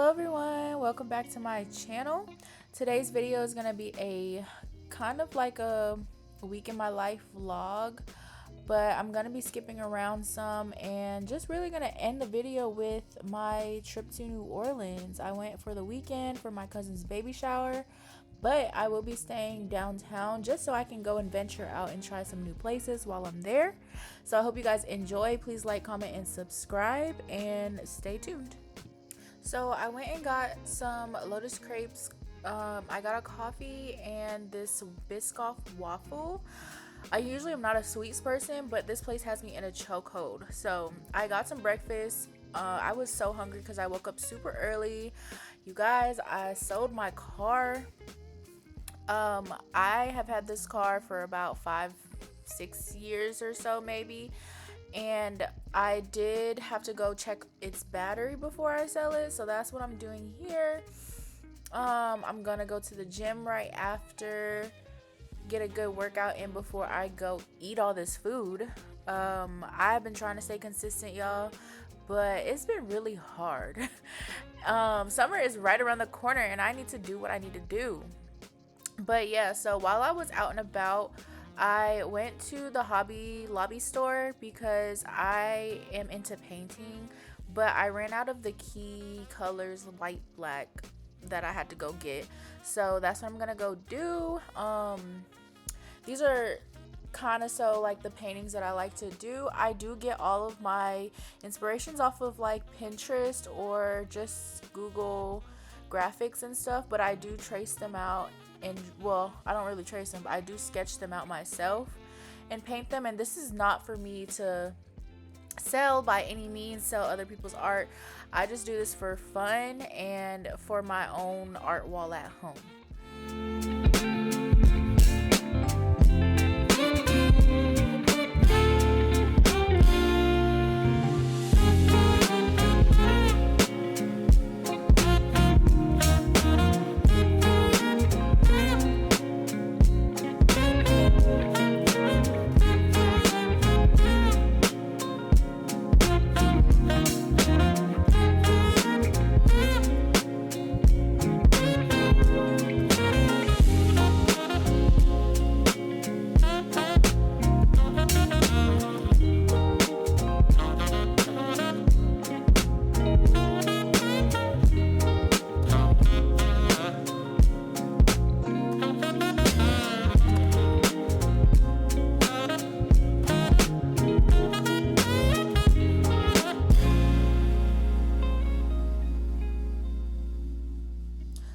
Hello everyone, welcome back to my channel. Today's video is gonna be a kind of like a week in my life vlog, but I'm gonna be skipping around some and just really gonna end the video with my trip to New Orleans. I went for the weekend for my cousin's baby shower, but I will be staying downtown just so I can go and venture out and try some new places while I'm there. So I hope you guys enjoy. Please like, comment, and subscribe, and stay tuned. So I went and got some Lotus crepes. I got a coffee and this Biscoff waffle. I usually am not a sweets person, but this place has me in a chokehold. So I got some breakfast. I was so hungry because I woke up super early. You guys, I sold my car. I have had this car for about 5-6 years or so maybe. And I did have to go check its battery before I sell it, so that's what I'm doing here. I'm gonna go to the gym right after, get a good workout in before I go eat all this food. I've been trying to stay consistent, y'all, but it's been really hard. Summer is right around the corner and I need to do what I need to do. But yeah, so while I was out and about, I went to the Hobby Lobby store because I am into painting, but I ran out of the key colors, white, black, that I had to go get. So that's what I'm gonna go do. These are kind of so like the paintings that I like to do. I do get all of my inspirations off of like Pinterest or just Google graphics and stuff, but I do trace them out. And well, I don't really trace them, but I do sketch them out myself and paint them. And this is not for me to sell by any means, sell other people's art. I just do this for fun and for my own art wall at home.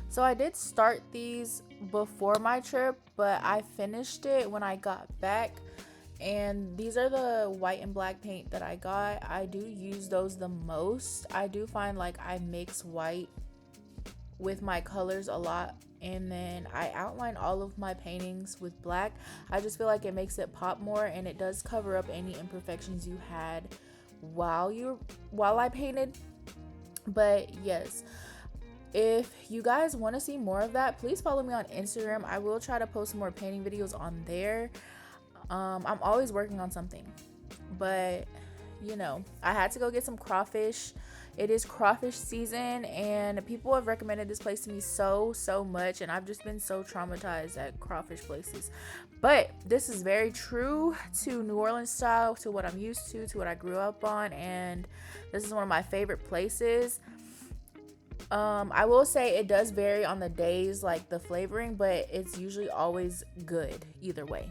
So I did start these before my trip, but I finished it when I got back. And these are the white and black paint that I got. I do use those the most. I do find like I mix white with my colors a lot, and then I outline all of my paintings with black. I just feel like it makes it pop more, and it does cover up any imperfections you had while I painted. But yes, if you guys want to see more of that, please follow me on Instagram. I will try to post more painting videos on there. I'm always working on something, but you know, I had to go get some crawfish. It is crawfish season and people have recommended this place to me so much, and I've just been so traumatized at crawfish places. But this is very true to New Orleans style, to what I'm used to what I grew up on, and this is one of my favorite places. I will say it does vary on the days, like the flavoring, but it's usually always good either way.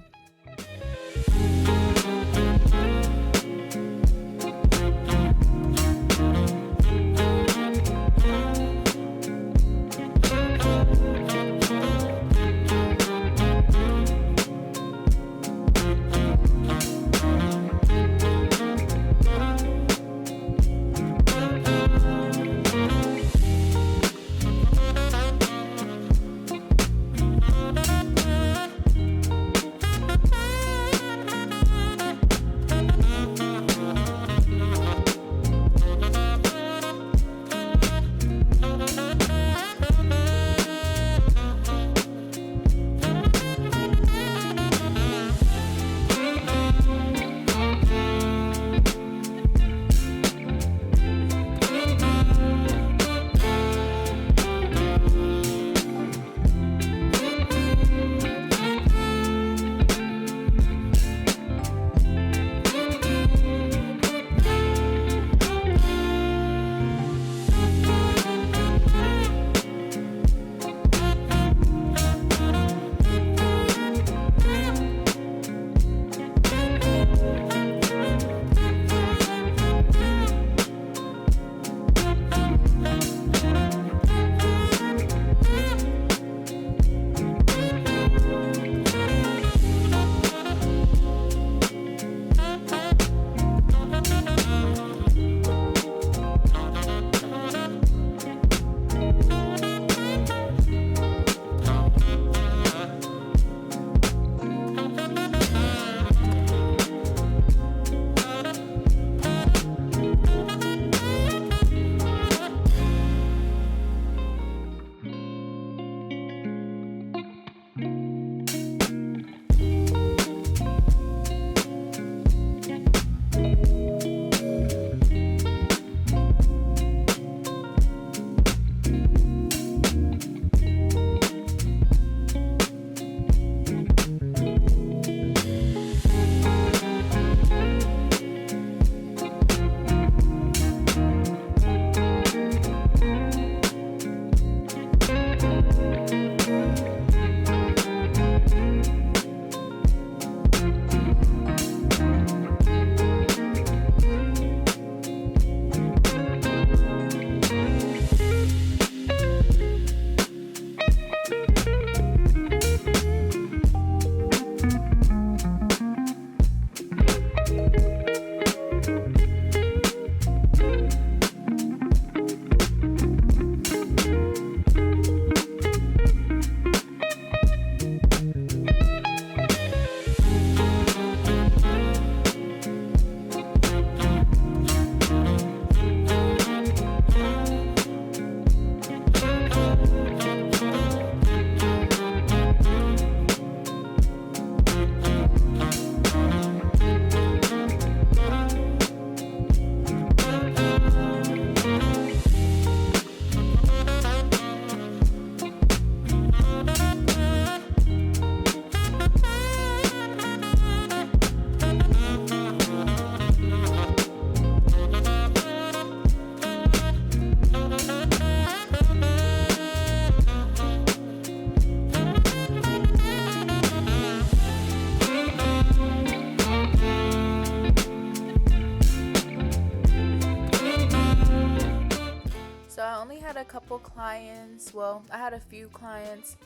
had a couple clients. Well, I had a few clients.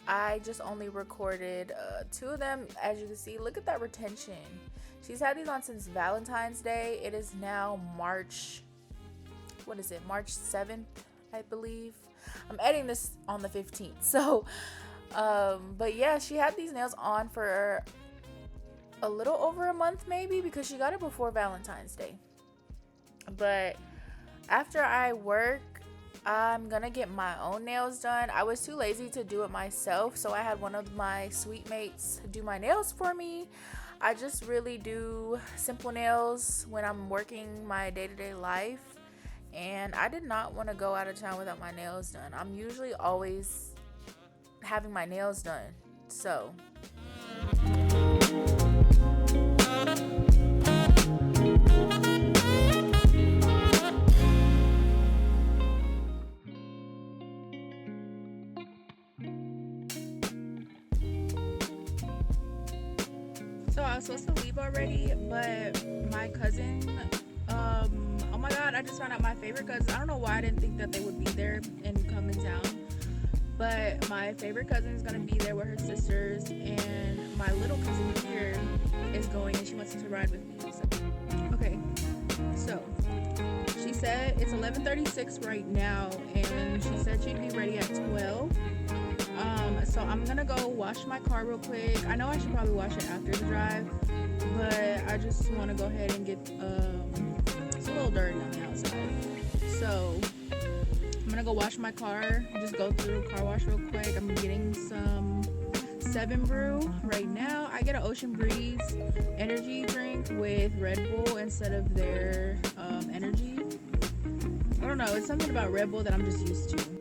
I just only recorded 2 of them. As you can see, look at that retention. She's had these on since Valentine's Day. It is now March, what is it, March 7th, I believe. I'm editing this on the 15th. So, but yeah, she had these nails on for a little over a month maybe, because she got it before Valentine's Day. But after I work, I'm gonna get my own nails done. I was too lazy to do it myself, so I had one of my sweet mates do my nails for me. I just really do simple nails when I'm working my day-to-day life, and I did not want to go out of town without my nails done. I'm usually always having my nails done, so I was supposed to leave already, but my cousin, oh my god, I just found out my favorite cousin. I don't know why I didn't think that they would be there and come in town, but my favorite cousin is going to be there with her sisters, and my little cousin here is going, and she wants to ride with me. Okay, so she said it's 11:36 right now, and she said she'd be ready at 12. So I'm gonna go wash my car real quick. I know I should probably wash it after the drive, but I just want to go ahead and get it's a little dirty on the outside. So I'm gonna go wash my car, just go through car wash real quick. I'm getting some 7 Brew right now. I get an Ocean Breeze energy drink with Red Bull instead of their energy. I don't know, it's something about Red Bull that I'm just used to.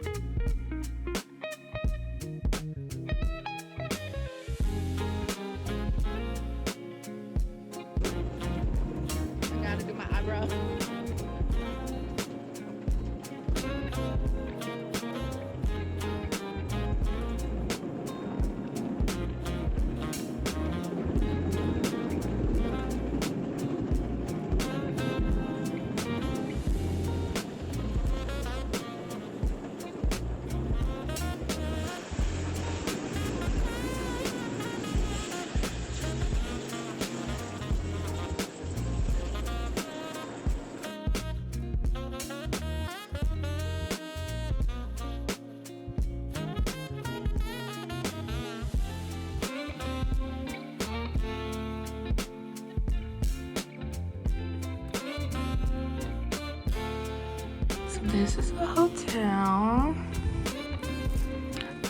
This is a hotel.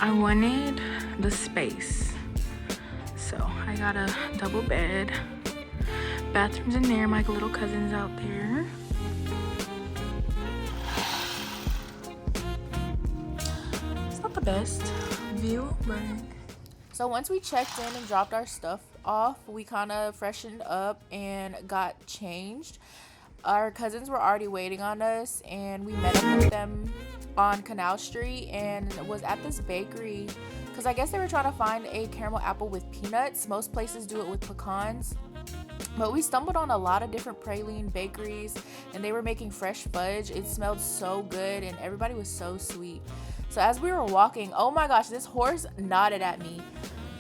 I wanted the space, so I got a double bed. Bathrooms in there. My little cousin's out there. It's not the best view, but so once we checked in and dropped our stuff off, we kind of freshened up and got changed. Our cousins were already waiting on us, and we met up with them on Canal Street and was at this bakery because I guess they were trying to find a caramel apple with peanuts. Most places do it with pecans, but we stumbled on a lot of different praline bakeries, and they were making fresh fudge. It smelled so good, and everybody was so sweet. So as we were walking, oh my gosh, this horse nodded at me.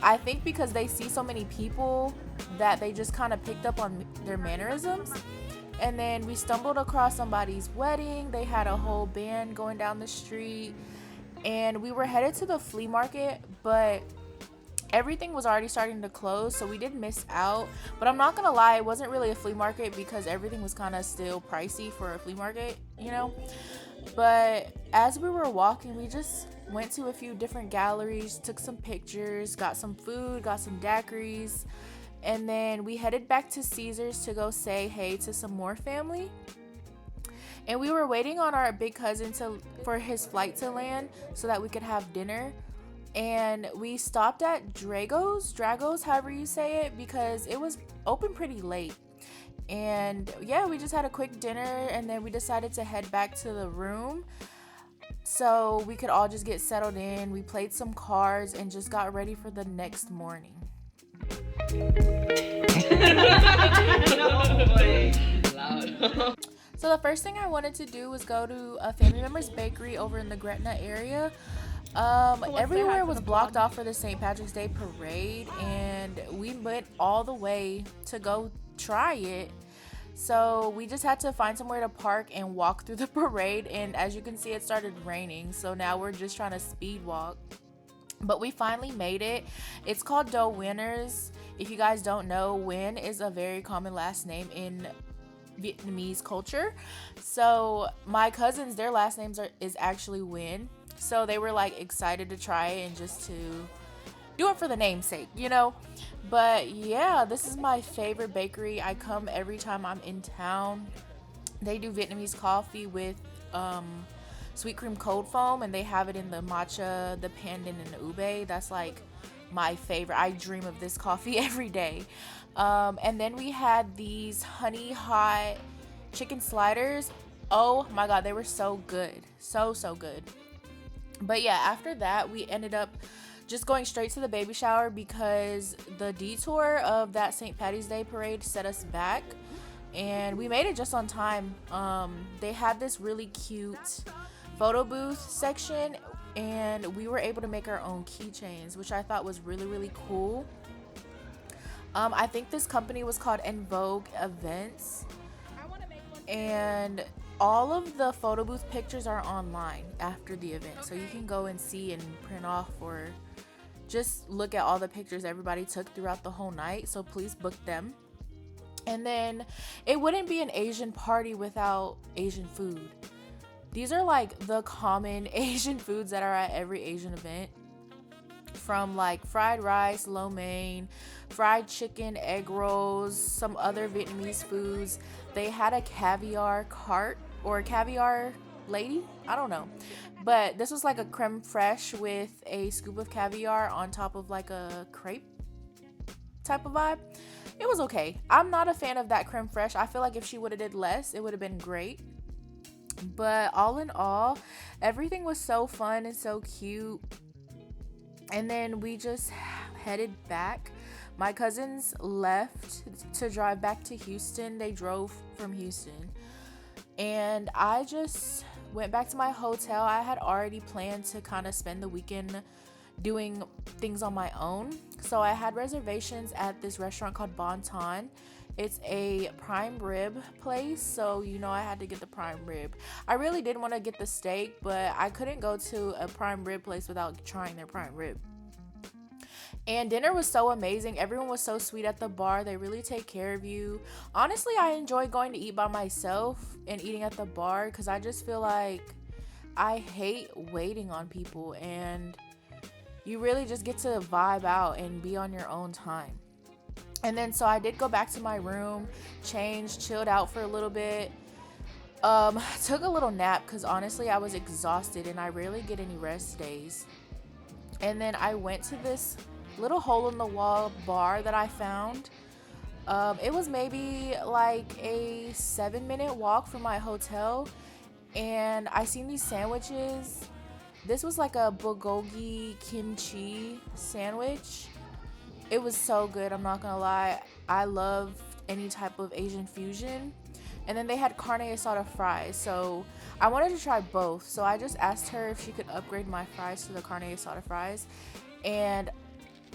I think because they see so many people that they just kind of picked up on their mannerisms. And then we stumbled across somebody's wedding. They had a whole band going down the street, and we were headed to the flea market, but everything was already starting to close, so we did miss out. But I'm not gonna lie, it wasn't really a flea market because everything was kind of still pricey for a flea market, you know. But as we were walking, we just went to a few different galleries, took some pictures, got some food, got some daiquiris. And then we headed back to Caesars to go say hey to some more family. And we were waiting on our big cousin for his flight to land so that we could have dinner. And we stopped at Dragos, however you say it, because it was open pretty late. And yeah, we just had a quick dinner, and then we decided to head back to the room so we could all just get settled in. We played some cards and just got ready for the next morning. So the first thing I wanted to do was go to a family member's bakery over in the Gretna area. Everywhere was blocked off for the St. Patrick's Day parade, and we went all the way to go try it. So we just had to find somewhere to park and walk through the parade, and as you can see, it started raining. So now we're just trying to speed walk. But we finally made it. It's called Nguyeners. If you guys don't know, Nguyen is a very common last name in Vietnamese culture. So my cousins, their last names is actually Nguyen. So they were like excited to try it and just to do it for the namesake, you know. But yeah, this is my favorite bakery. I come every time I'm in town. They do Vietnamese coffee with sweet cream cold foam, and they have it in the matcha, the pandan, and the ube. That's like my favorite. I dream of this coffee every day. And then we had these honey hot chicken sliders. Oh my god, they were so good. So good. But yeah, after that, we ended up just going straight to the baby shower because the detour of that St. Patty's Day parade set us back, and we made it just on time. They had this really cute photo booth section, and we were able to make our own keychains, which I thought was really cool. I think this company was called En Vogue Events, and all of the photo booth pictures are online after the event, so you can go and see and print off or just look at all the pictures everybody took throughout the whole night. So please book them. And then it wouldn't be an Asian party without Asian food. These are like the common Asian foods that are at every Asian event, from like fried rice, lo mein, fried chicken, egg rolls, some other Vietnamese foods. They had a caviar cart or a caviar lady, I don't know, but this was like a creme fraiche with a scoop of caviar on top of like a crepe type of vibe. It was okay. I'm not a fan of that creme fraiche. I feel like if she would have did less, it would have been great. But all in all, everything was so fun and so cute. And then we just headed back. My cousins left to drive back to Houston. They drove from Houston. And I just went back to my hotel. I had already planned to kind of spend the weekend doing things on my own. So I had reservations at this restaurant called Bon Ton. It's a prime rib place, so you know I had to get the prime rib. I really did want to get the steak, but I couldn't go to a prime rib place without trying their prime rib. And dinner was so amazing. Everyone was so sweet at the bar. They really take care of you. Honestly, I enjoy going to eat by myself and eating at the bar because I just feel like I hate waiting on people, and you really just get to vibe out and be on your own time. And then so I did go back to my room, changed, chilled out for a little bit. Took a little nap because honestly I was exhausted and I rarely get any rest days. And then I went to this little hole in the wall bar that I found. It was maybe like a 7-minute walk from my hotel, and I seen these sandwiches. This was like a bulgogi kimchi sandwich. It was so good, I'm not gonna lie. I love any type of Asian fusion. And then they had carne asada fries, so I wanted to try both. So I just asked her if she could upgrade my fries to the carne asada fries, and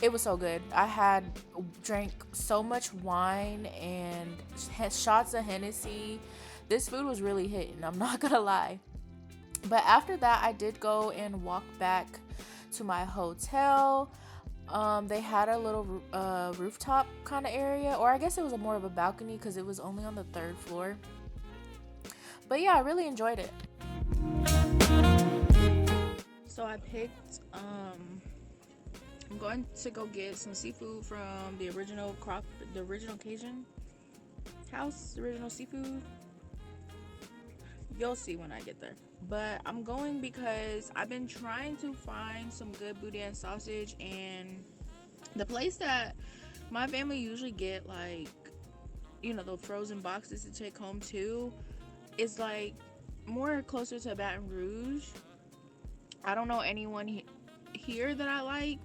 it was so good. I had drank so much wine and shots of Hennessy. This food was really hitting, I'm not gonna lie. But after that, I did go and walk back to my hotel. They had a little rooftop kind of area, or I guess it was more of a balcony because it was only on the 3rd floor. But yeah, I really enjoyed it. So I picked, I'm going to go get some seafood from the original Cajun house, original seafood. You'll see when I get there. But I'm going because I've been trying to find some good boudin sausage, and the place that my family usually get, like, you know, the frozen boxes to take home too, is like more closer to Baton Rouge. I don't know anyone here that I like,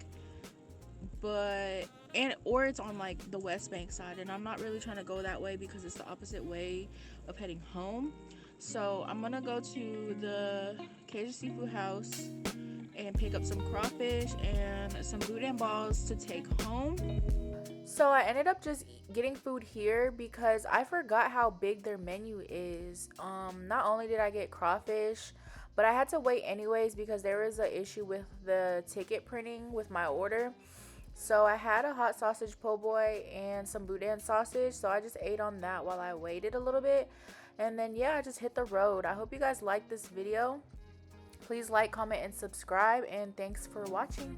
but and or it's on like the West Bank side, and I'm not really trying to go that way because it's the opposite way of heading home. So I'm gonna go to the Cajun Seafood House and pick up some crawfish and some boudin balls to take home. So I ended up just getting food here because I forgot how big their menu is. Not only did I get crawfish, but I had to wait anyways because there was an issue with the ticket printing with my order. So I had a hot sausage po' boy and some boudin sausage. So I just ate on that while I waited a little bit. And then yeah, I just hit the road. I hope you guys liked this video. Please like, comment, and subscribe. And thanks for watching.